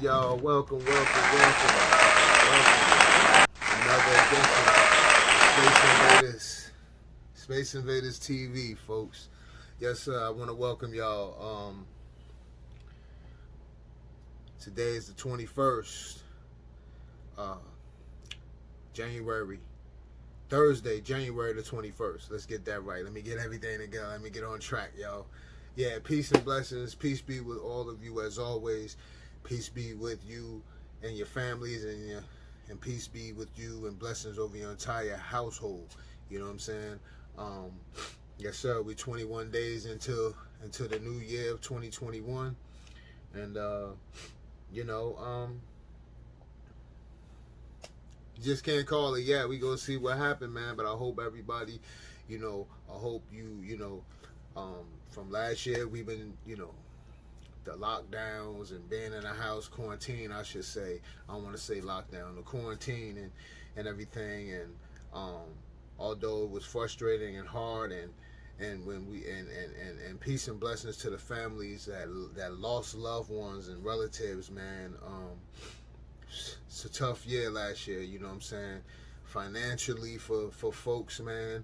y'all. Welcome. Another edition of Space Invaders TV, folks. Yes, sir. I want to welcome y'all. Today is the 21st, January. Thursday, January the 21st. Let's get that right. Let me get everything together. Let me get on track, y'all. Yeah, peace and blessings. Peace be with all of you as always. Peace be with you and your families, and peace be with you and blessings over your entire household. You know what I'm saying? Yes, sir. We're 21 days into the new year of 2021, and just can't call it yet. We gonna see what happened, man. But I hope everybody, I hope you, from last year we've been, the lockdowns and being in a house, quarantine, I should say. I don't want to say lockdown, the quarantine and everything. And although it was frustrating and hard, and when we and peace and blessings to the families that lost loved ones and relatives, man. It's a tough year last year, you know what I'm saying, financially for folks, man,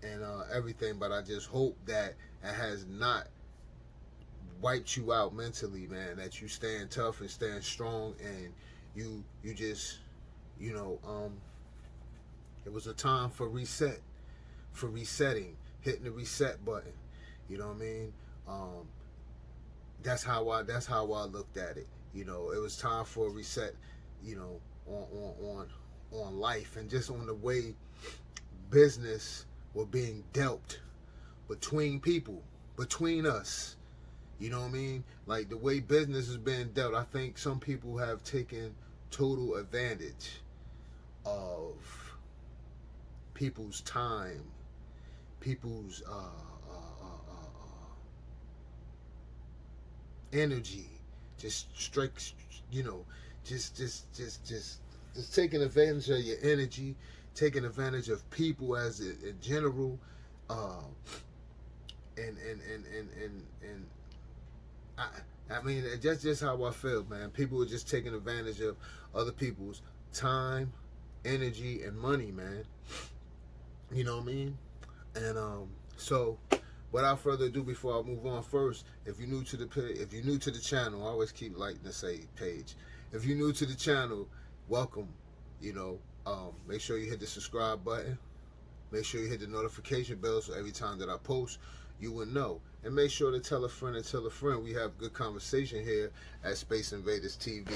and everything. But I just hope that it has not wiped you out mentally, man, that you staying tough and staying strong, and you just, it was a time for resetting, hitting the reset button, you know what I mean? That's how I looked at it. It was time for a reset, on life, and just on the way business were being dealt between people, between us. You know what I mean? Like the way business is being dealt, I think some people have taken total advantage of people's time, people's energy, just straight, just taking advantage of your energy, taking advantage of people as in general, and I mean, that's just how I feel, man. People are just taking advantage of other people's time, energy, and money, man. You know what I mean? And so, without further ado, before I move on, first, if you're new to the channel, I always keep liking to say page. If you're new to the channel, welcome. Make sure you hit the subscribe button. Make sure you hit the notification bell so every time that I post, you will know. And make sure to tell a friend and tell a friend. We have good conversation here at Space Invaders TV.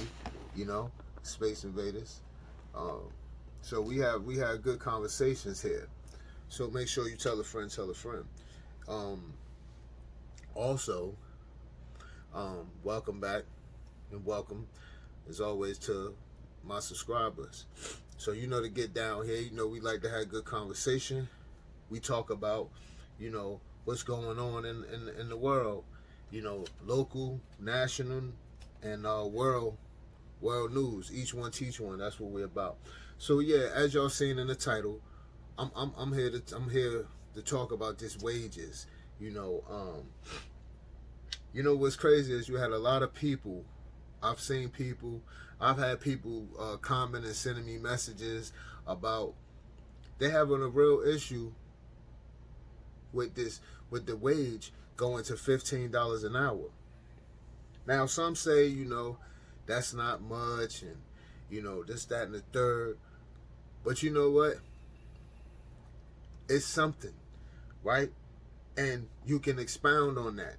Space Invaders. So we have good conversations here. So make sure you tell a friend, tell a friend. Also, welcome back, and welcome as always to my subscribers. So to get down here, we like to have good conversation. We talk about, what's going on in the world, local, national, and world news. Each one teach one. That's what we're about. So yeah, as y'all seen in the title, I'm here to talk about this wages. What's crazy is you had a lot of people. I've had people comment and sending me messages about they having a real issue with the wage going to $15 an hour. Now some say, that's not much, and this, that, and the third. But you know what? It's something, right? And you can expound on that.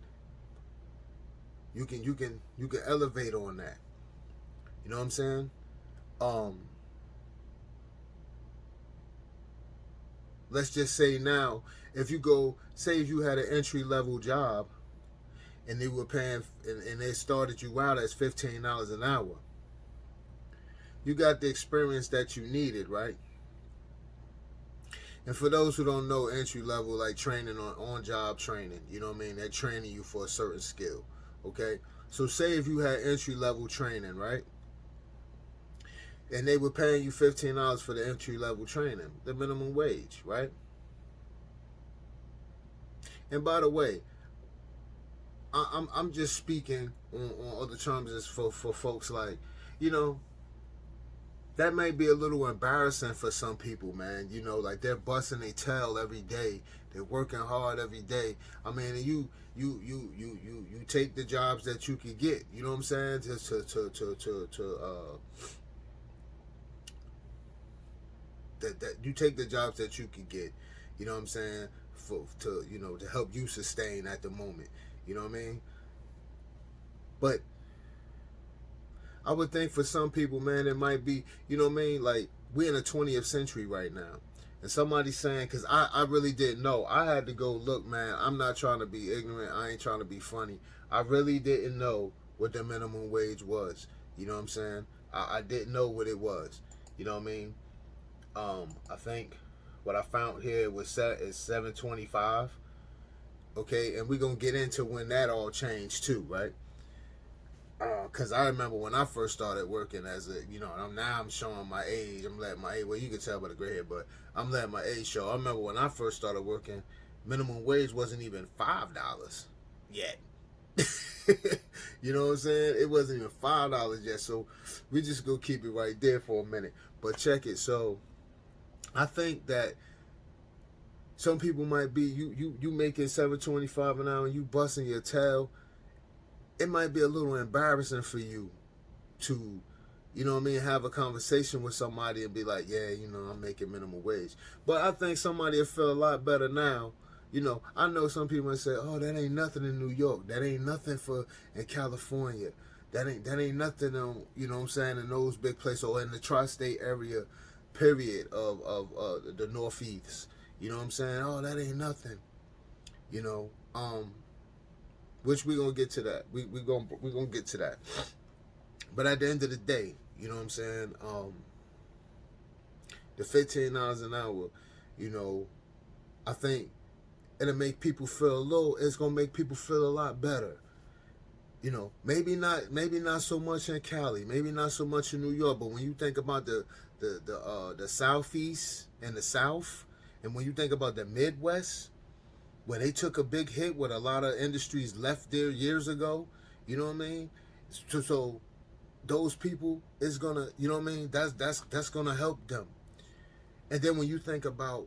You can elevate on that. You know what I'm saying? Let's just say now, if you had an entry-level job and they were paying, and they started you out as $15 an hour, you got the experience that you needed, right? And for those who don't know, entry-level, like training on-job training, you know what I mean? They're training you for a certain skill, okay? So say if you had entry-level training, right? And they were paying you $15 for the entry-level training, the minimum wage, right? And by the way, I'm just speaking on other terms as for folks like, you know, that may be a little embarrassing for some people, man. You know, like they're busting their tail every day. They're working hard every day. I mean, you take the jobs that you can get. You know what I'm saying? Just that you take the jobs that you can get. You know what I'm saying? To help you sustain at the moment. You know what I mean? But I would think for some people, man, it might be, you know what I mean? Like, we're in the 20th century right now. And somebody's saying, because I really didn't know. I had to go look, man. I'm not trying to be ignorant. I ain't trying to be funny. I really didn't know what the minimum wage was. You know what I'm saying? I didn't know what it was. You know what I mean? I think what I found here was set is $7.25. Okay, and we're going to get into when that all changed too, right? Because I remember when I first started working as a, you know, now I'm showing my age. I'm letting my age, well, you can tell by the gray hair, but I'm letting my age show. I remember when I first started working, minimum wage wasn't even $5 yet. You know what I'm saying? It wasn't even $5 yet. So we just go keep it right there for a minute. But check it. So I think that some people might be, you making $7.25 an hour and you busting your tail. It might be a little embarrassing for you to, you know what I mean, have a conversation with somebody and be like, yeah, you know, I'm making minimum wage. But I think somebody will feel a lot better now. You know, I know some people will say, oh, that ain't nothing in New York. That ain't nothing in California. That ain't nothing, you know what I'm saying, in those big places or in the tri-state area, period, of the Northeast. You know what I'm saying? Oh, that ain't nothing. You know, which we're gonna get to that. We're gonna get to that. But at the end of the day, you know what I'm saying? The $15 an hour, you know, I think it'll make people feel it's gonna make people feel a lot better. You know, maybe not so much in Cali, maybe not so much in New York, but when you think about the Southeast and the South, and when you think about the Midwest, when they took a big hit, what a lot of industries left there years ago, you know what I mean? So those people is gonna, you know what I mean? That's gonna help them. And then when you think about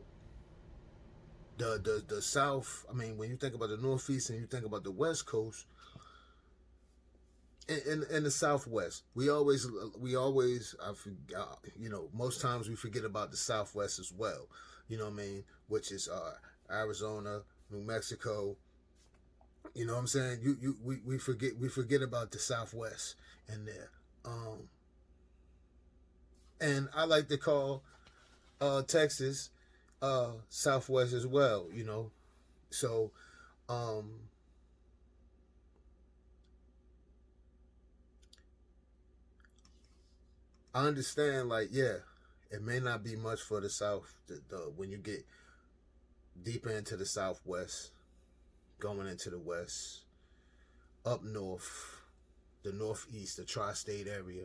the South, I mean, when you think about the Northeast and you think about the West Coast, in the Southwest, we always, you know, most times we forget about the Southwest as well. You know what I mean? Which is Arizona, New Mexico. You know what I'm saying? We forget about the Southwest in there. And I like to call Texas Southwest as well. You know, so I understand. Like, yeah, it may not be much for the South when you get deeper into the Southwest, going into the West, up north, the Northeast, the tri-state area.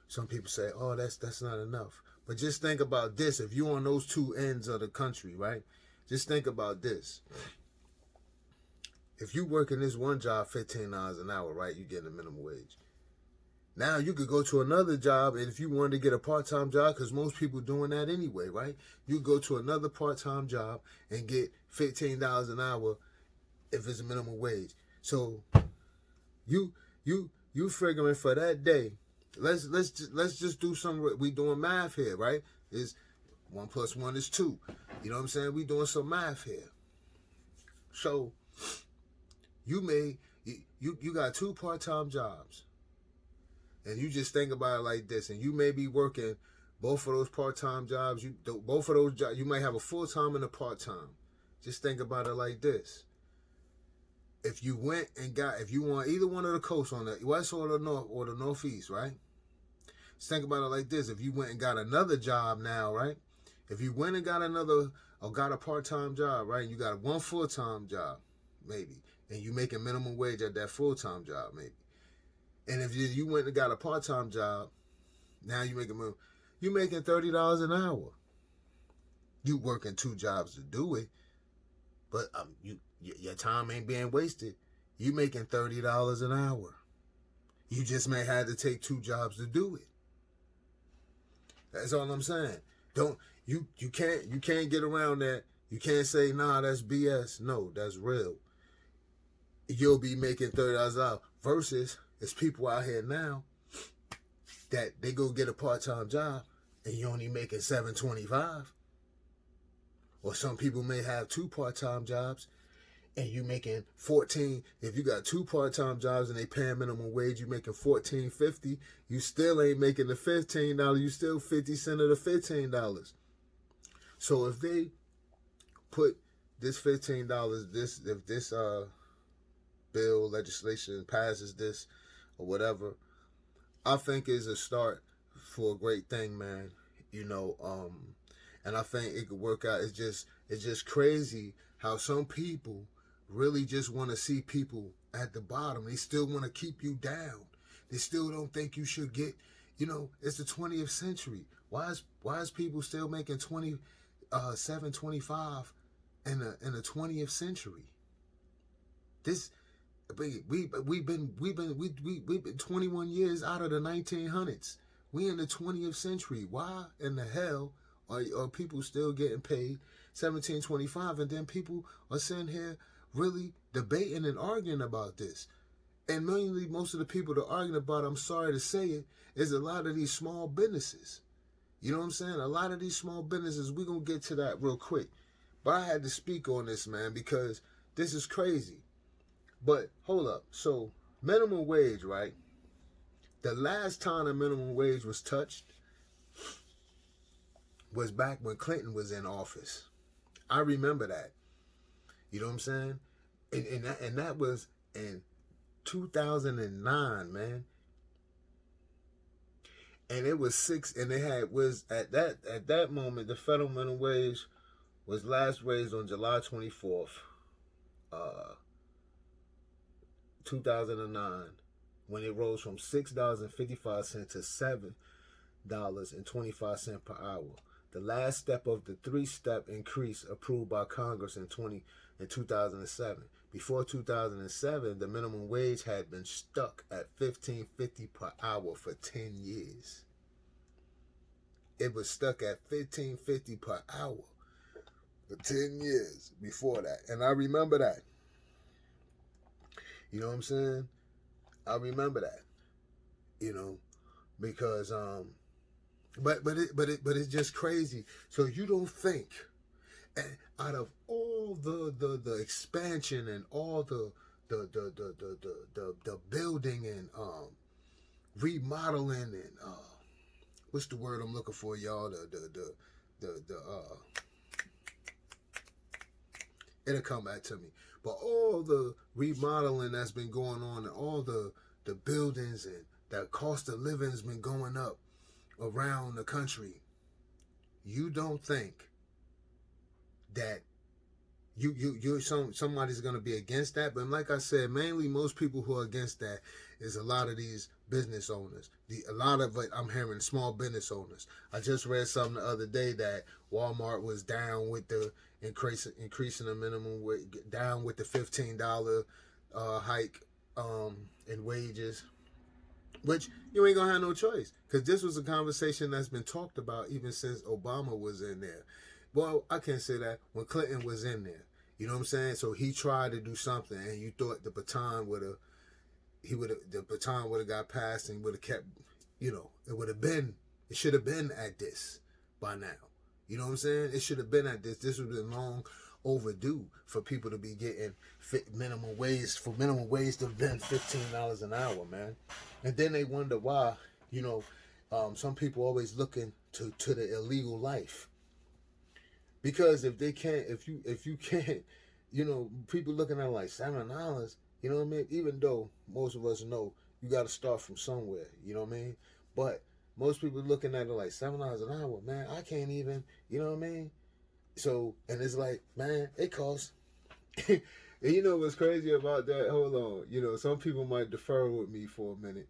Some people say, oh, that's not enough. But just think about this. If you're on those two ends of the country, right? Just think about this. If you work in this one job $15 an hour, right, you get a minimum wage. Now you could go to another job, and if you wanted to get a part-time job, because most people doing that anyway, right? You go to another part-time job and get $15 an hour if it's a minimum wage. So you figuring for that day. Let's just do some. We doing math here, right? Is 1 + 1 is 2. You know what I'm saying? We doing some math here. So you got 2 part-time jobs. And you just think about it like this, and you may be working both of those part-time jobs. Both of those jobs, you might have a full-time and a part-time. Just think about it like this. If you went and if you want either one of the coasts, on the west or the north or the northeast, right? Just think about it like this. If you went and got another job now, right? If you went and got got a part-time job, right? And you got one full-time job, maybe, and you making minimum wage at that full-time job, maybe. And if you went and got a part-time job, now you making $30 an hour. You working 2 jobs to do it, but your time ain't being wasted. You making $30 an hour. You just may have to take 2 jobs to do it. That's all I'm saying. You can't get around that. You can't say, nah, that's BS. No, that's real. You'll be making $30 an hour. Versus, there's people out here now that they go get a part-time job and you only making $7.25. Or some people may have 2 part-time jobs and you making $14. If you got 2 part-time jobs and they paying minimum wage, you making $14.50. You still ain't making the $15. You still 50 cents of the $15. So if they put this $15, if this bill legislation passes this or whatever, I think is a start for a great thing, man. And I think it could work out. It's just crazy how some people really just want to see people at the bottom. They still want to keep you down. They still don't think you should get, it's the 20th century. Why is people still making $7.25 in the 20th century? We've been 21 years out of the 1900s. We in the 20th century. Why in the hell are people still getting paid $17.25, and then people are sitting here really debating and arguing about this? And mainly, most of the people that are arguing about, I'm sorry to say it, is a lot of these small businesses. You know what I'm saying? A lot of these small businesses, we're going to get to that real quick. But I had to speak on this, man, because this is crazy. But hold up. So minimum wage, right? The last time the minimum wage was touched was back when Clinton was in office. I remember that. You know what I'm saying? And that was in 2009, man. And it was at that moment, the federal minimum wage was last raised on July 24th, 2009, when it rose from $6.55 to $7.25 per hour. The last step of the 3-step increase approved by Congress in 2007. Before 2007, the minimum wage had been stuck at $15.50 per hour for 10 years. It was stuck at $15.50 per hour for 10 years before that. And I remember that. You know what I'm saying? I remember that. Because but it's just crazy. So you don't think, out of all the expansion and all the building and remodeling and what's the word I'm looking for, y'all? It'll come back to me. But all the remodeling that's been going on and all the buildings and the cost of living has been going up around the country, you don't think that somebody's going to be against that? But like I said, mainly most people who are against that is a lot of these business owners. A lot of it I'm hearing small business owners. I just read something the other day that Walmart was down with the increasing the minimum wage, down with the $15 hike in wages, which you ain't gonna have no choice, because this was a conversation that's been talked about even since Obama was in there. Well, I can't say that, when Clinton was in there. You know what I'm saying? So he tried to do something, and you thought the baton would have got passed and would have kept, it should have been at this by now. You know what I'm saying? It should have been at this. This would have been long overdue for people to be getting minimum wage, for minimum wage to have been $15 an hour, man. And then they wonder why, some people always looking to the illegal life. Because if you can't, people looking at like $7, you know what I mean? Even though most of us know you got to start from somewhere, you know what I mean? But most people looking at it like $7 an hour, man, I can't even, you know what I mean? So, and it's like, man, it costs. And you know what's crazy about that? Hold on. Some people might defer with me for a minute.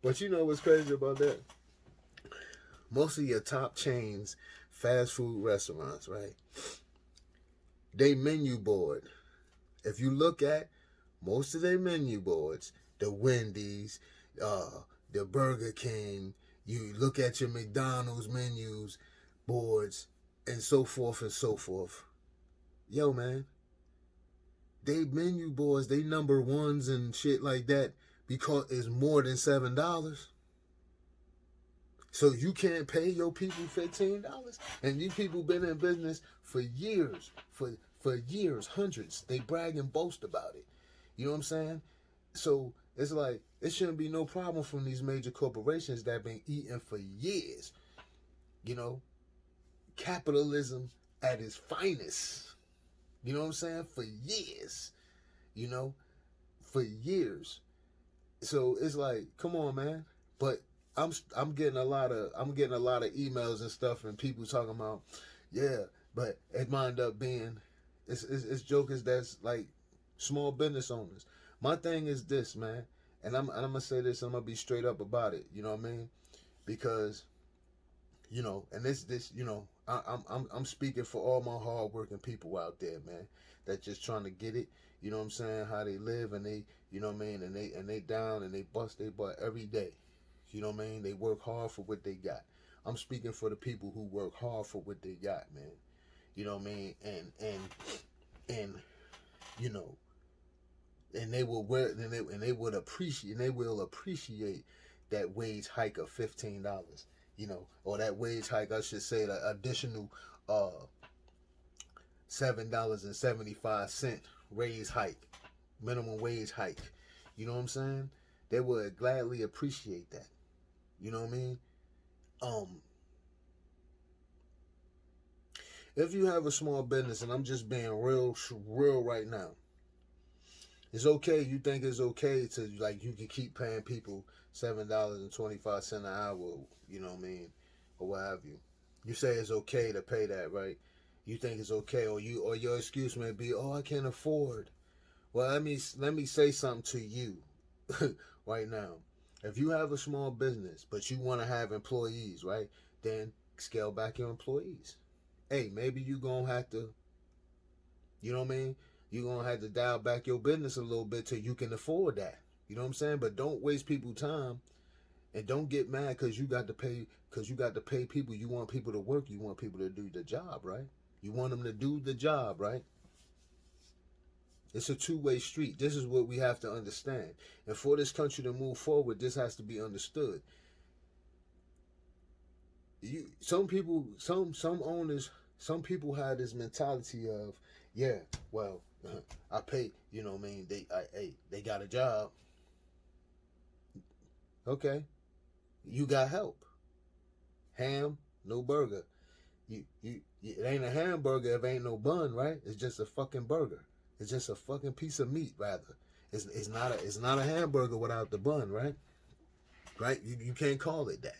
But you know what's crazy about that? Most of your top chains, fast food restaurants, right? They menu board. If you look at most of their menu boards, the Wendy's, the Burger King, you look at your McDonald's menus, boards, and so forth and so forth. Yo, man, they menu boards, they number ones and shit like that because it's more than $7. So you can't pay your people $15, and you people been in business for years, for years, hundreds. They brag and boast about it. You know what I'm saying? So it's like it shouldn't be no problem from these major corporations that have been eating for years. You know, capitalism at its finest. You know what I'm saying? For years. You know, for years. So it's like, come on, man. But I'm getting a lot of emails and stuff and people talking about, yeah, but it wind up being it's jokers that's like small business owners. My thing is this, man, and I'm gonna say this, I'm gonna be straight up about it. You know what I mean? Because, you know, and this you know, I'm speaking for all my hardworking people out there, man, that just trying to get it. You know what I'm saying? How they live and they, you know what I mean, and they down and they bust their butt every day. You know what I mean? They work hard for what they got. I'm speaking for the people who work hard for what they got, man. You know what I mean? And you know, and they will wear and they will appreciate that wage hike of $15. You know, or that wage hike, I should say, the additional $7.75 raise hike, minimum wage hike. You know what I'm saying? They would gladly appreciate that. You know what I mean? If you have a small business, and I'm just being real right now, it's okay. You think it's okay to, like, you can keep paying people $7.25 an hour, you know what I mean, or what have you. You say it's okay to pay that, right? You think it's okay, or your excuse may be, oh, I can't afford. Well, let me say something to you right now. If you have a small business, but you want to have employees, right? Then scale back your employees. Hey, maybe you going to have to, you know what I mean? You're going to have to dial back your business a little bit till you can afford that. You know what I'm saying? But don't waste people's time, and don't get mad because you got to pay people. You want people to work. You want people to do the job, right? You want them to do the job, right? It's a two-way street. This is what we have to understand. And for this country to move forward, this has to be understood. Some owners, some people have this mentality of, yeah, well, I pay, you know what I mean? They got a job. Okay. You got help. Ham, no burger. It ain't a hamburger if ain't no bun, right? It's just a fucking burger. It's just a fucking piece of meat, rather. It's not a hamburger without the bun, right? Right? You can't call it that.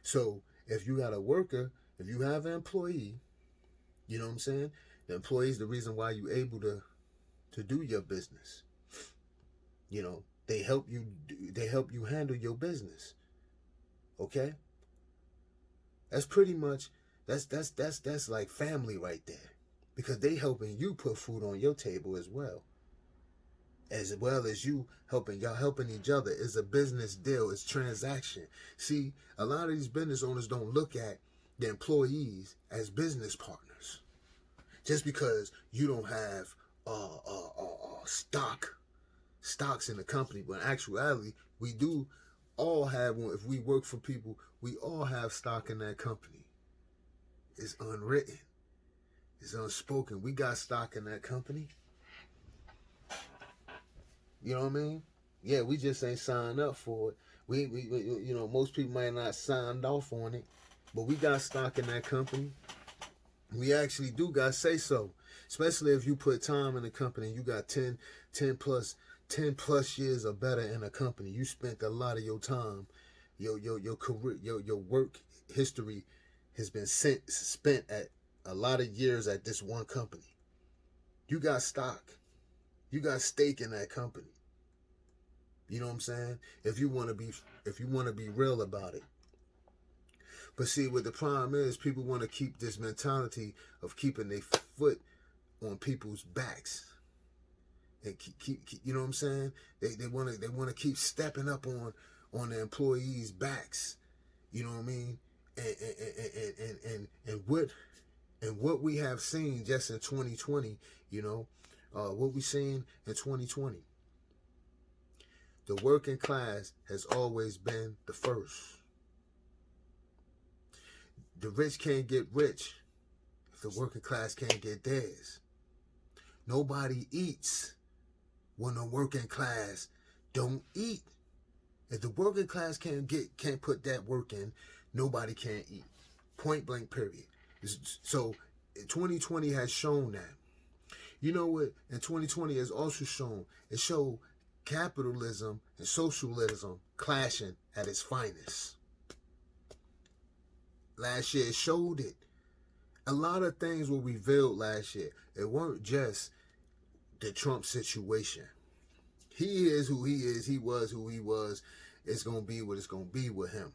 So if you got a worker, if you have an employee, you know what I'm saying? The employee is the reason why you able to do your business. You know, they help you handle your business. Okay? That's pretty much that's like family right there. Because they helping you put food on your table as well as you helping each other. It's a business deal. It's transaction. See, a lot of these business owners don't look at the employees as business partners. Just because you don't have stocks in the company, but in actuality, we do all have one. If we work for people, we all have stock in that company. It's unwritten. It's unspoken. We got stock in that company. You know what I mean? Yeah, we just ain't signed up for it. We you know, most people might not signed off on it, but we got stock in that company. We actually do got say so. Especially if you put time in the company. You got 10 plus years or better in a company. You spent a lot of your time, your career, your work history has been spent at a lot of years at this one company. You got stock. You got stake in that company. You know what I'm saying? If you want to be real about it. But see, what the problem is, people want to keep this mentality of keeping their foot on people's backs. and keep you know what I'm saying? They want to keep stepping up on the employees' backs. You know what I mean? And what we have seen just in 2020, you know, what we seen in 2020. The working class has always been the first. The rich can't get rich if the working class can't get theirs. Nobody eats when the working class don't eat. If the working class can't put that work in, nobody can eat. Point blank, period. So 2020 has shown that. You know what? And 2020 has also shown. It showed capitalism and socialism clashing at its finest. Last year it showed it. A lot of things were revealed last year. It weren't just the Trump situation. He is who he is. He was who he was. It's going to be what it's going to be with him.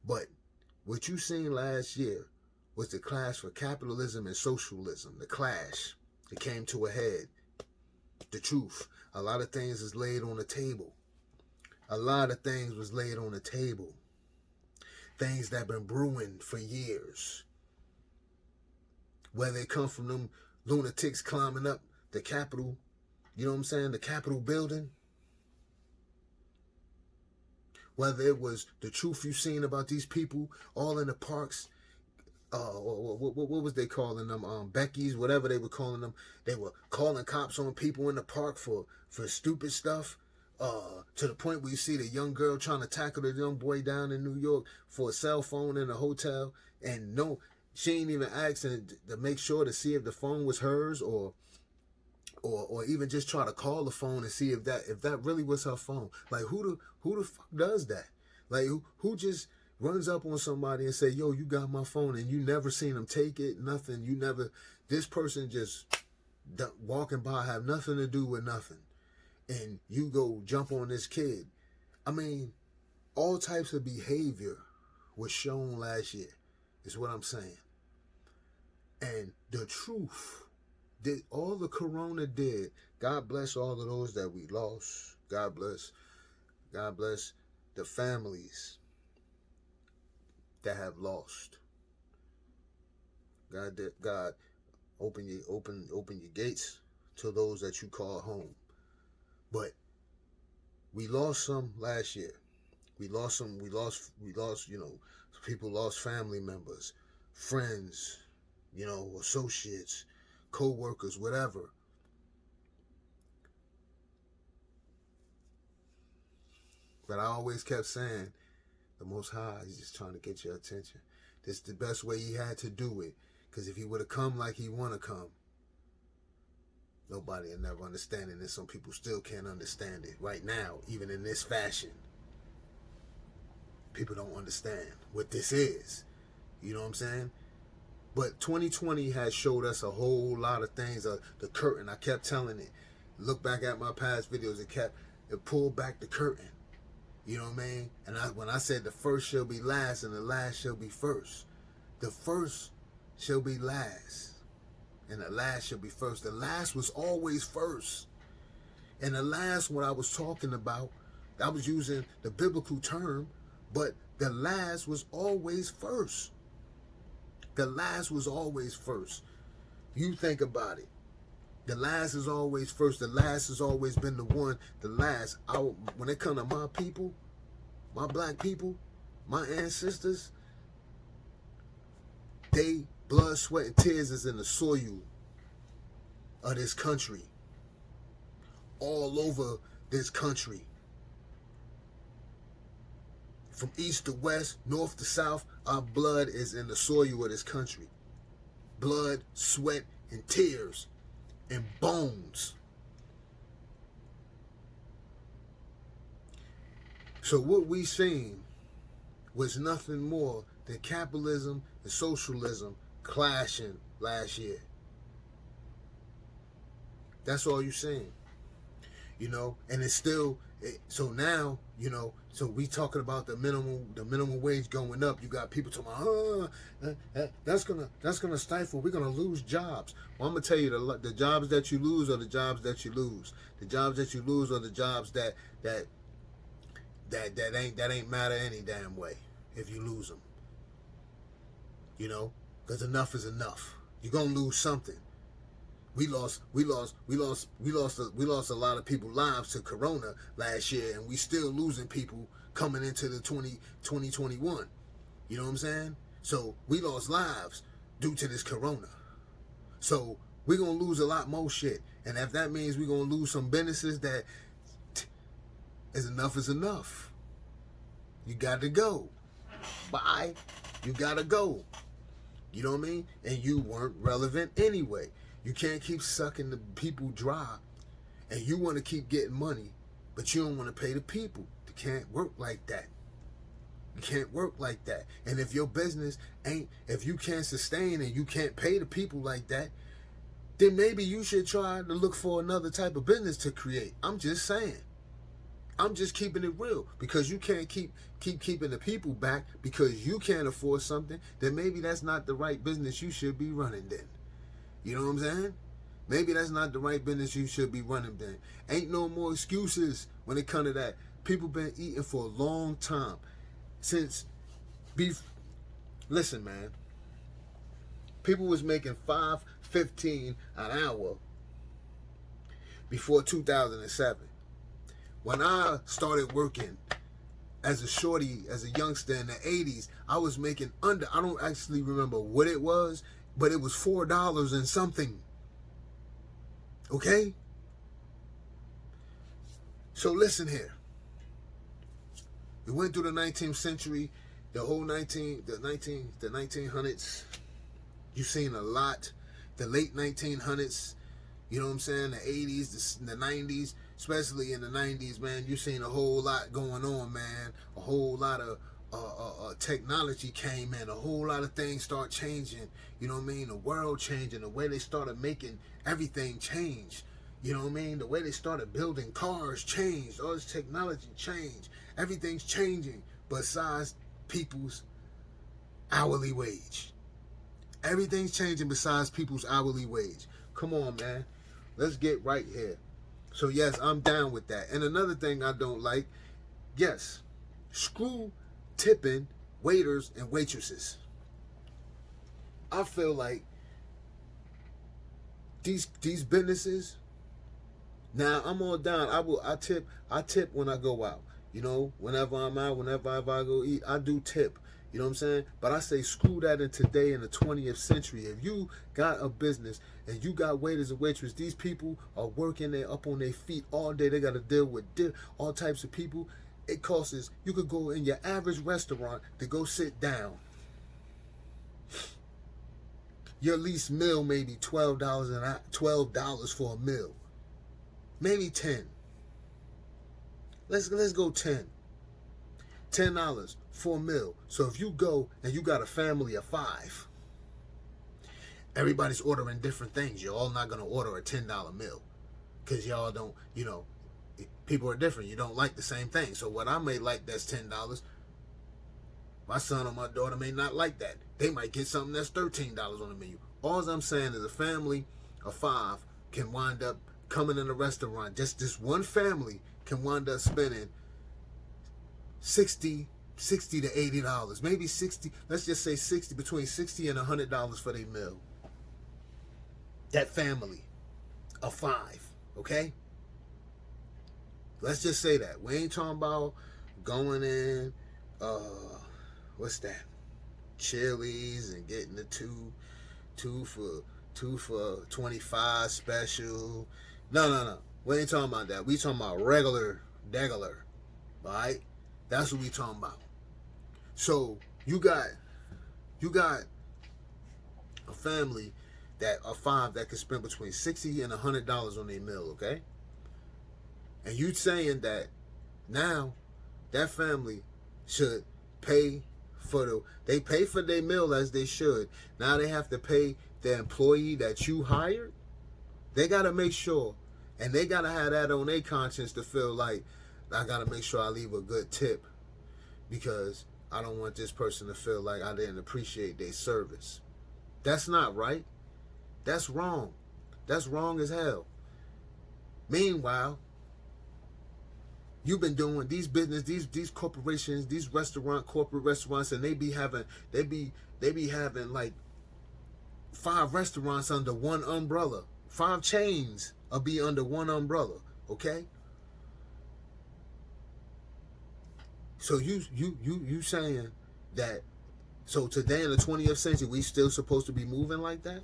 But what you seen last year was the clash for capitalism and socialism. The clash. It came to a head. The truth. A lot of things is laid on the table. A lot of things was laid on the table. Things that been brewing for years. Whether it come from them lunatics climbing up the Capitol, you know what I'm saying, the Capitol building. Whether it was the truth you seen about these people all in the parks, what was they calling them? Becky's, whatever they were calling them. They were calling cops on people in the park for stupid stuff. To the point where you see the young girl trying to tackle the young boy down in New York for a cell phone in a hotel, and no, she ain't even asking to make sure to see if the phone was hers, or even just try to call the phone and see if that really was her phone. Like who the fuck does that? Like who just runs up on somebody and say, yo, you got my phone, and you never seen them take it, nothing. You never, this person just walking by, have nothing to do with nothing. And you go jump on this kid. I mean, all types of behavior was shown last year, is what I'm saying. And the truth, did all the corona did, God bless all of those that we lost. God bless the families that have lost. God open your gates to those that you call home. But we lost some last year. We lost, you know, people lost family members, friends, you know, associates, co-workers, whatever. But I always kept saying, the Most High is just trying to get your attention. This is the best way he had to do it. Because if he would have come like he want to come, nobody will never understand it. And some people still can't understand it right now, even in this fashion. People don't understand what this is. You know what I'm saying? But 2020 has showed us a whole lot of things. The curtain, I kept telling it. Look back at my past videos. It pulled back the curtain. You know what I mean? And when I said the first shall be last and the last shall be first, the first shall be last and the last shall be first. The last was always first. And the last, what I was talking about, I was using the biblical term, but the last was always first. The last was always first. You think about it. The last is always first. The last has always been the one. The last. When it comes to my people, my black people, my ancestors, they blood, sweat, and tears is in the soil of this country. All over this country. From east to west, north to south, our blood is in the soil of this country. Blood, sweat, and tears. And bones. So what we seen was nothing more than capitalism and socialism clashing last year. That's all you seen. you know, and it's still, so now, you know, so we talking about the minimum wage going up. You got people talking about, that's gonna stifle. We're gonna lose jobs. Well, I'm gonna tell you, the jobs that you lose are the jobs that you lose. The jobs that you lose are the jobs that ain't matter any damn way if you lose them. You know, because enough is enough. You're gonna lose something. We lost a lot of people's lives to Corona last year, and we still losing people coming into the 2021. You know what I'm saying? So we lost lives due to this Corona. So we're gonna lose a lot more shit, and if that means we're gonna lose some businesses, that is enough. You got to go. Bye. You gotta go. You know what I mean? And you weren't relevant anyway. You can't keep sucking the people dry, and you want to keep getting money, but you don't want to pay the people. You can't work like that. You can't work like that. And if your business if you can't sustain and you can't pay the people like that, then maybe you should try to look for another type of business to create. I'm just saying. I'm just keeping it real, because you can't keep keeping the people back because you can't afford something. Then maybe that's not the right business you should be running then. You know what I'm saying? Maybe that's not the right business you should be running then. Ain't no more excuses when it comes to that. People been eating for a long time. Since beef. Listen, man. People was making $5.15 an hour before 2007. When I started working as a shorty, as a youngster in the 80s, I was making I don't actually remember what it was, but it was $4 and something. Okay? So listen here. We went through the 19th century, the 1900s. You've seen a lot. The late 1900s, you know what I'm saying? The 80s, the 90s, especially in the 90s, man, you've seen a whole lot going on, man. A whole lot of technology came in. A whole lot of things start changing. You know what I mean? The world changing. The way they started making everything change. You know what I mean? The way they started building cars changed. All this technology changed. Everything's changing besides people's hourly wage. Everything's changing besides people's hourly wage. Come on, man. Let's get right here. So, yes, I'm down with that. And another thing I don't like, yes, screw tipping waiters and waitresses. I feel like these businesses, now I'm all down. I tip when I go out. You know, whenever I'm out, whenever I go eat, I do tip. You know what I'm saying? But I say screw that in today in the 20th century. If you got a business and you got waiters and waitresses, these people are working there up on their feet all day. They got to deal with all types of people. It costs, you could go in your average restaurant to go sit down. Your least meal may be $12 for a meal. Maybe 10. Let's go 10. $10 for a meal. So if you go and you got a family of 5, everybody's ordering different things. You're all not going to order a $10 meal because y'all don't, you know, people are different. You don't like the same thing. So what I may like that's $10, my son or my daughter may not like that. They might get something that's $13 on the menu. All I'm saying is a family of 5 can wind up coming in a restaurant. Just this one family can wind up spending $60 to $80, maybe 60. Let's just say 60, between $60 and $100 for their meal. That family of 5, okay? Let's just say that. We ain't talking about going in, what's that? Chili's and getting the two for 25 special. No. We ain't talking about that. We talking about regular. All right? That's what we talking about. So you got a family that are 5 that can spend between $60 and $100 on their meal, okay? And you saying that now that family should pay they pay for their meal as they should. Now they have to pay the employee that you hired. They got to make sure And they got to have that on their conscience to feel like, I got to make sure I leave a good tip because I don't want this person to feel like I didn't appreciate their service. That's not right. That's wrong. That's wrong as hell. Meanwhile, you've been doing these business, these corporations, these corporate restaurants, and they be having like 5 restaurants under one umbrella. 5 chains will be under one umbrella. Okay. So you saying that? So today in the 20th century, we still supposed to be moving like that?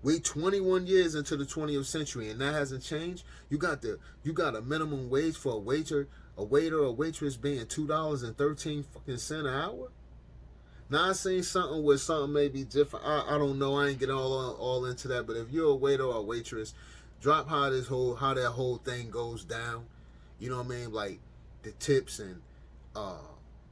We 21 years into the 20th century and that hasn't changed. You got a minimum wage for a waiter or waitress being $2.13 an hour. Now I seen something where something may be different. I don't know. I ain't getting all into that. But if you're a waiter or a waitress, drop how that whole thing goes down. You know what I mean? Like the tips, and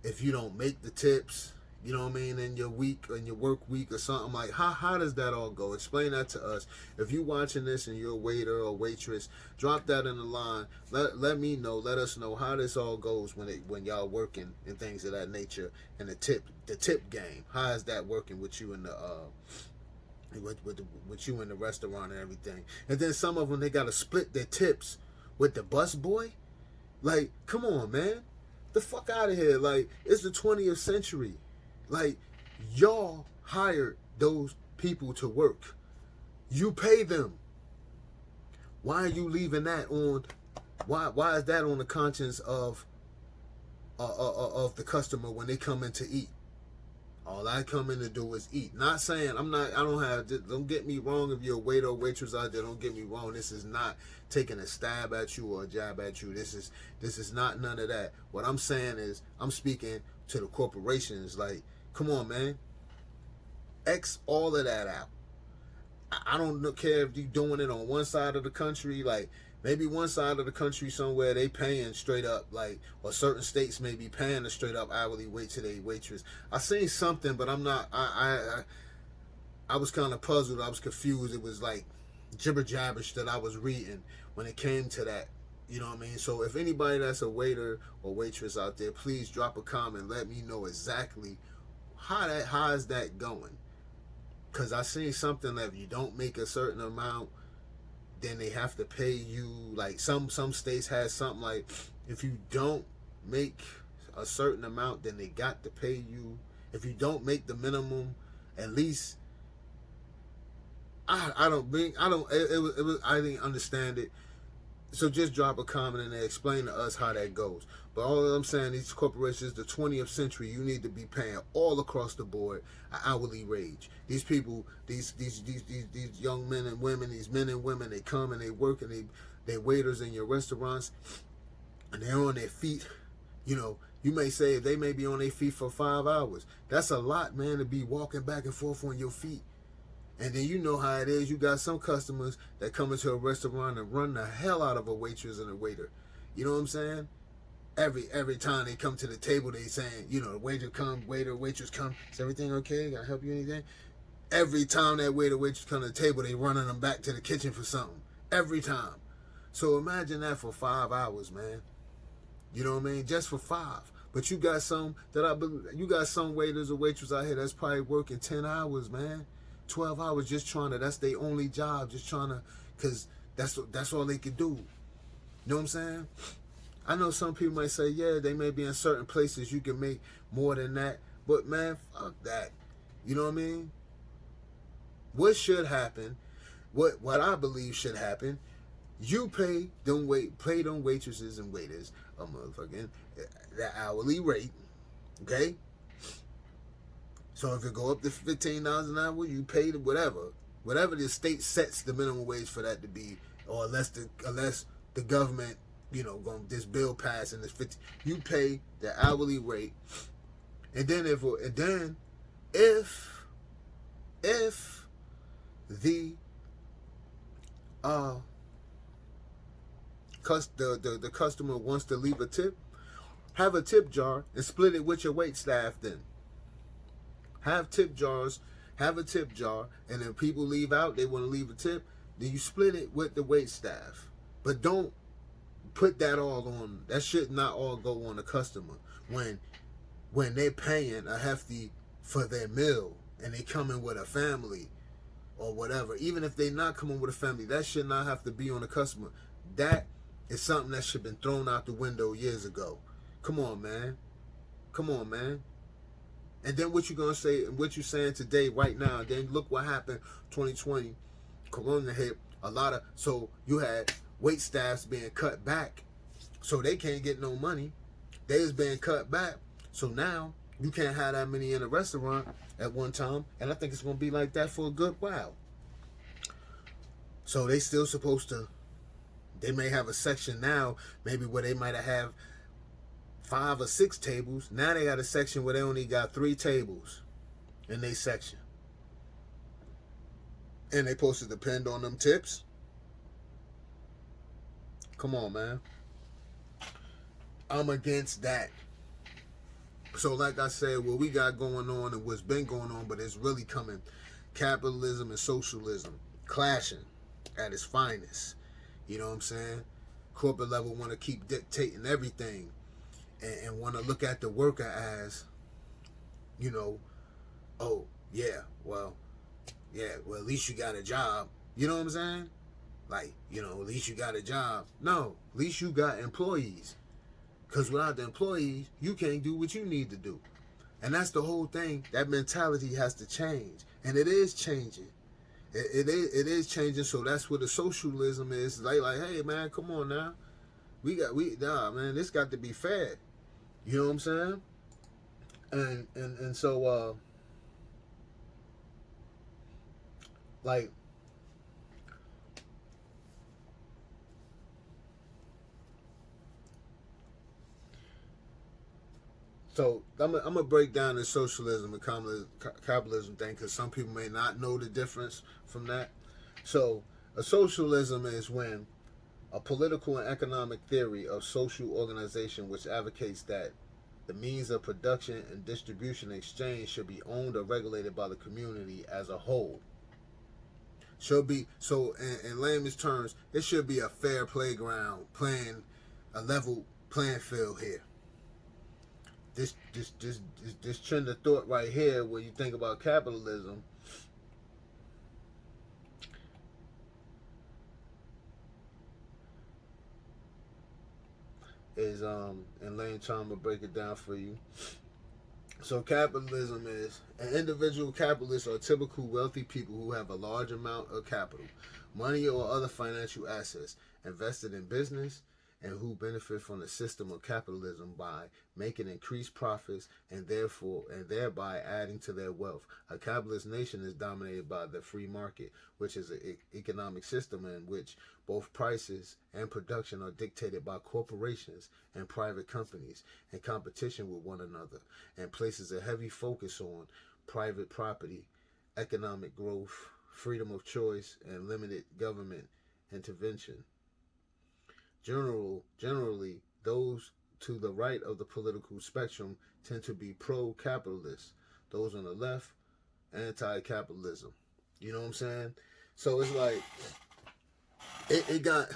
if you don't make the tips, you know what I mean, in your week, in your work week or something, like how does that all go? Explain that to us. If you're watching this and you're a waiter or waitress, drop that in the line. Let me know. Let us know how this all goes when y'all working and things of that nature. And the tip game. How is that working with you in the with you in the restaurant and everything? And then some of them, they gotta split their tips with the bus boy. Like, come on, man. The fuck out of here. Like, it's the 20th century. Like, y'all hired those people to work. You pay them. Why are you leaving that on? Why is that on the conscience of the customer when they come in to eat? All I come in to do is eat. Not saying don't get me wrong. If you're a waiter or waitress out there, don't get me wrong. This is not taking a stab at you or a jab at you. This is not none of that. What I'm saying is, I'm speaking to the corporations. Like, come on, man. X all of that out. I don't care if you're doing it on one side of the country. Like, maybe one side of the country somewhere they paying straight up, like, or certain states may be paying a straight up hourly wage to their waitress. I seen something, but I'm not. I was kind of puzzled. I was confused. It was like jibber jabbish that I was reading when it came to that. You know what I mean? So if anybody that's a waiter or waitress out there, please drop a comment. Let me know exactly how is that going. Because I seen something that if you don't make a certain amount, then they have to pay you. Like some states has something like, if you don't make a certain amount, then they got to pay you. If you don't make the minimum, at least I didn't understand it. So just drop a comment and explain to us how that goes. But all I'm saying, these corporations, the 20th century, you need to be paying all across the board an hourly wage. These people, these young men and women, these men and women, they come and they work and they waiters in your restaurants, and they're on their feet. You know, you may say they may be on their feet for 5 hours. That's a lot, man, to be walking back and forth on your feet. And then you know how it is. You got some customers that come into a restaurant and run the hell out of a waitress and a waiter. You know what I'm saying? Every time they come to the table, they saying, you know, the waiter come, waiter, waitress come. Is everything okay? Can I help you anything? Every time that waiter, waitress come to the table, they running them back to the kitchen for something. Every time. So imagine that for 5 hours, man. You know what I mean? Just for 5. But you got some you got some waiters or waitresses out here that's probably working 10 hours, man. 12 hours just trying to, that's their only job, just trying to, because that's all they can do. You know what I'm saying? I know some people might say, yeah, they may be in certain places you can make more than that, but man, fuck that. You know what I mean? What should happen, what I believe should happen, you pay them waitresses and waiters a motherfucking the hourly rate, okay? So if it go up to $15 an hour, you pay whatever the state sets the minimum wage for that to be, or unless the government, you know, this bill pass and it's 50, you pay the hourly rate, and then if the the customer wants to leave a tip, have a tip jar and split it with your wait staff. Then have a tip jar, and if people leave out, they want to leave a tip, then you split it with the wait staff. But don't put that all on. That should not all go on the customer when they're paying a hefty for their meal and they come in with a family or whatever. Even if they not coming with a family, that should not have to be on the customer. That is something that should have been thrown out the window years ago. Come on, man. Come on, man. And then what you gonna say, what you saying today, right now, then look what happened 2020, Corona hit, so you had wait staffs being cut back, so they can't get no money. They is being cut back, so now you can't have that many in a restaurant at one time, and I think it's gonna be like that for a good while. So they still supposed to, they may have a section now, maybe where they might have 5 or 6 tables. Now they got a section where they only got 3 tables in their section. And they supposed to depend on them tips. Come on, man. I'm against that. So like I said, what we got going on and what's been going on, but it's really coming, capitalism and socialism clashing at its finest. You know what I'm saying? Corporate level want to keep dictating everything. And want to look at the worker as, you know, oh, well, at least you got a job. You know what I'm saying? Like, you know, at least you got a job. No, at least you got employees. Because without the employees, you can't do what you need to do. And that's the whole thing. That mentality has to change. And it is changing. It is changing. So that's what the socialism is. Like, hey, man, come on now. Man, this got to be fair. You know what I'm saying? And so like, so I'm gonna break down the socialism and capitalism thing, because some people may not know the difference from that. So a socialism is when a political and economic theory of social organization which advocates that the means of production and distribution and exchange should be owned or regulated by the community as a whole. Should be, so in layman's terms, it should be a fair playground, a level playing field here. This trend of thought right here, when you think about capitalism, is in laying time to break it down for you. So capitalism is, an individual capitalists are typical wealthy people who have a large amount of capital, money or other financial assets invested in business, and who benefit from the system of capitalism by making increased profits and thereby adding to their wealth. A capitalist nation is dominated by the free market, which is an economic system in which both prices and production are dictated by corporations and private companies in competition with one another, and places a heavy focus on private property, economic growth, freedom of choice, and limited government intervention. Generally, those to the right of the political spectrum tend to be pro-capitalist. Those on the left, anti-capitalism. You know what I'm saying? So it's like, it got,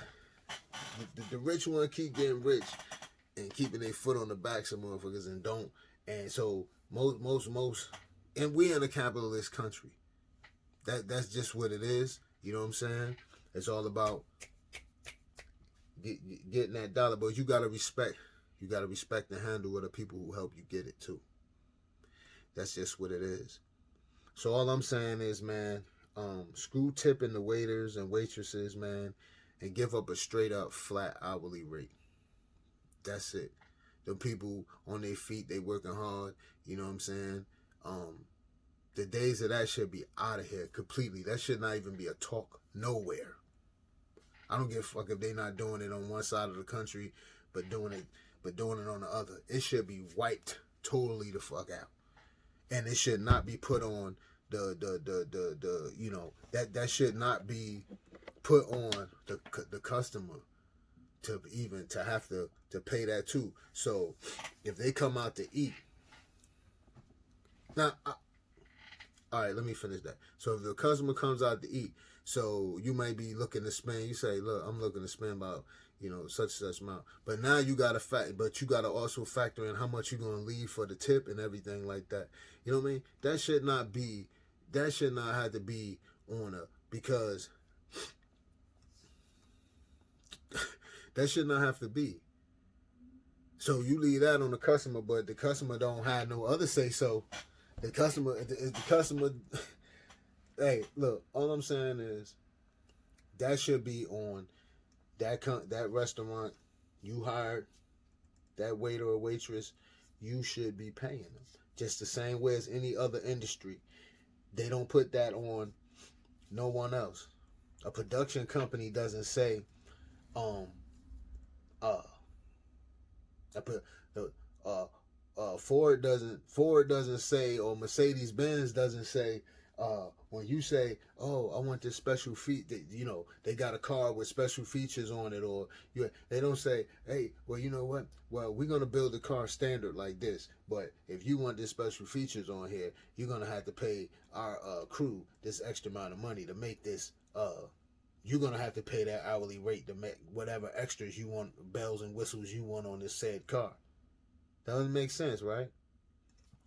the rich want to keep getting rich and keeping their foot on the backs of motherfuckers and don't. And so most, and we in a capitalist country. That's just what it is. You know what I'm saying? It's all about getting that dollar, but you gotta respect and handle other people who help you get it too. That's just what it is. So all I'm saying is, man, screw tipping the waiters and waitresses, man, and give up a straight up flat hourly rate. That's it. The people on their feet, they working hard. You know what I'm saying? The days of that should be out of here completely. That should not even be a talk nowhere. I don't give a fuck if they not doing it on one side of the country, but doing it on the other. It should be wiped totally the fuck out, and it should not be put on the you know, that should not be put on the customer to have to pay that too. So if they come out to eat, now, all right, let me finish that. So if the customer comes out to eat, So you might be looking to spend, you say, look, I'm looking to spend about, you know, such and such amount. But now you got to but you got to also factor in how much you're going to leave for the tip and everything like that. You know what I mean? That should not have to be on because that should not have to be. So you leave that on the customer, but the customer don't have no other say so. The customer, hey, look, all I'm saying is that should be on that restaurant you hired, that waiter or waitress, you should be paying them. Just the same way as any other industry. They don't put that on no one else. A production company doesn't say, Ford doesn't say, or Mercedes-Benz doesn't say, when you say, oh, I want this special you know, they got a car with special features on it, or they don't say, hey, well, you know what? Well, we're going to build a car standard like this, but if you want this special features on here, you're going to have to pay our crew this extra amount of money to make this, you're going to have to pay that hourly rate to make whatever extras you want, bells and whistles you want on this said car. That doesn't make sense, right?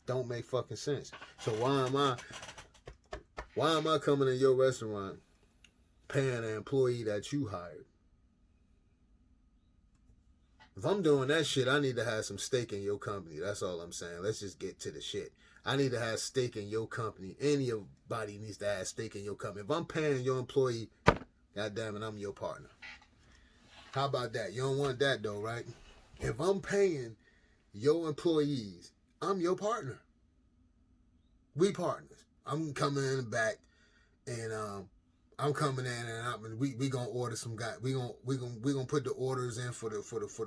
Don't make fucking sense. So why am I coming in your restaurant paying an employee that you hired? If I'm doing that shit, I need to have some stake in your company. That's all I'm saying. Let's just get to the shit. I need to have stake in your company. Anybody needs to have stake in your company. If I'm paying your employee, goddamn it, I'm your partner. How about that? You don't want that though, right? If I'm paying your employees, I'm your partner. We partners. I'm coming in the back, and I'm coming in, and we gonna order some guy. We gonna put the orders in for the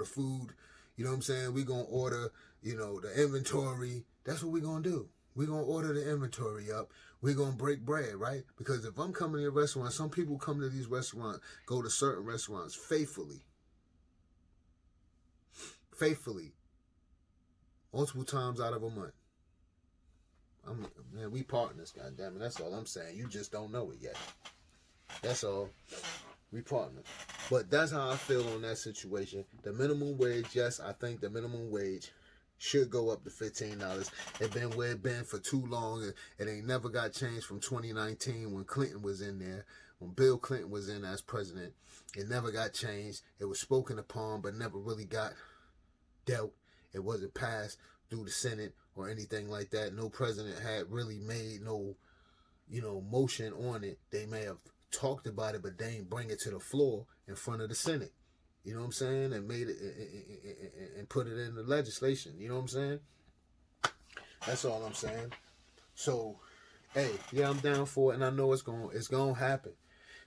food. You know what I'm saying? We gonna order, you know, the inventory. That's what we gonna do. We gonna order the inventory up. We gonna break bread, right? Because if I'm coming to a restaurant, some people come to these restaurants, go to certain restaurants faithfully, multiple times out of a month. Man, we partners, goddammit. That's all I'm saying. You just don't know it yet. That's all. We partners. But that's how I feel on that situation. The minimum wage, yes, I think the minimum wage should go up to $15. It's been where it been for too long. It ain't never got changed from 2019 when Clinton was in there. When Bill Clinton was in as president, it never got changed. It was spoken upon, but never really got dealt. It wasn't passed through the Senate or anything like that. No president had really made no, you know, motion on it. They may have talked about it, but they ain't bring it to the floor in front of the Senate. You know what I'm saying? And made it and put it in the legislation. You know what I'm saying? That's all I'm saying. So, hey, yeah, I'm down for it, and I know it's gonna happen.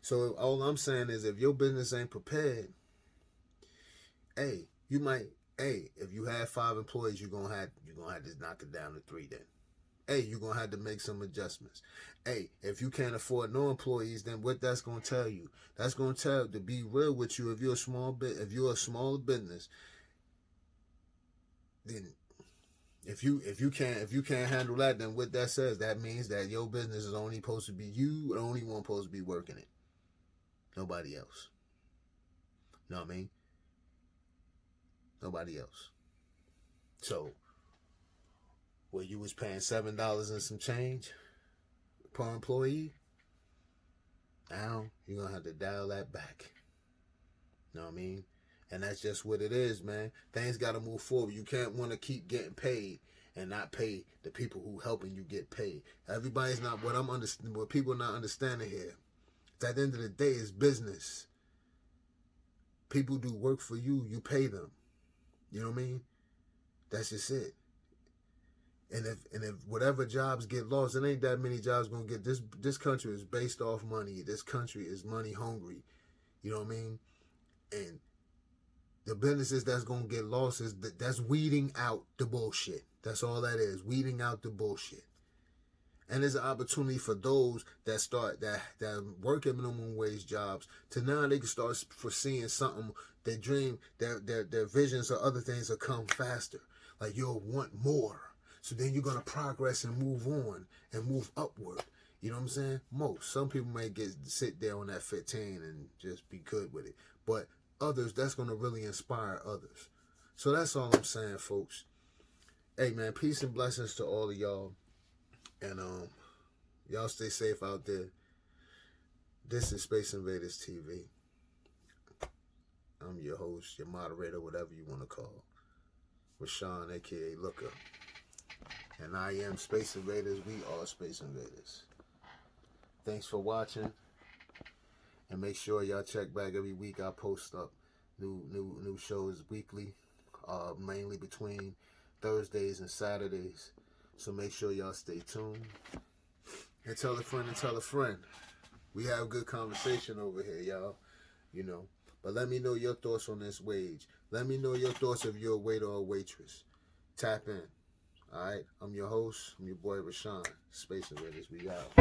So all I'm saying is, if your business ain't prepared, hey, you might. Hey, if you have 5 employees, you're gonna have to knock it down to 3 then. Hey, you're gonna have to make some adjustments. Hey, if you can't afford no employees, then what that's gonna tell you? That's gonna tell, to be real with you, if you're a smaller business, then if you can't handle that, then what that says, that means that your business is only supposed to be you, the only one supposed to be working it. Nobody else. You know what I mean? Nobody else. So, where you was paying $7 and some change per employee, now you're going to have to dial that back. You know what I mean? And that's just what it is, man. Things got to move forward. You can't want to keep getting paid and not pay the people who helping you get paid. Everybody's not, what people are not understanding here, at the end of the day, it's business. People do work for you, you pay them. You know what I mean? That's just it. And if whatever jobs get lost, it ain't that many jobs gonna get. This country is based off money. This country is money hungry. You know what I mean? And the businesses that's gonna get lost that's weeding out the bullshit. That's all that is. Weeding out the bullshit. And there's an opportunity for those that work at minimum wage jobs to now they can start foreseeing something. Their dream, their visions or other things will come faster. Like you'll want more. So then you're gonna progress and move on and move upward. You know what I'm saying? Most. Some people might sit there on that 15 and just be good with it. But others, that's going to really inspire others. So that's all I'm saying, folks. Hey, man, peace and blessings to all of y'all. And y'all stay safe out there. This is Space Invaders TV. I'm your host, your moderator, whatever you want to call. Rashawn, a.k.a. Looker. And I am Space Invaders. We are Space Invaders. Thanks for watching. And make sure y'all check back every week. I post up new shows weekly, mainly between Thursdays and Saturdays. So make sure y'all stay tuned. And tell a friend and tell a friend. We have good conversation over here, y'all. You know. But let me know your thoughts on this wage. Let me know your thoughts if you're a waiter or a waitress. Tap in. All right? I'm your host. I'm your boy, Rashawn. Space Invaders. We out.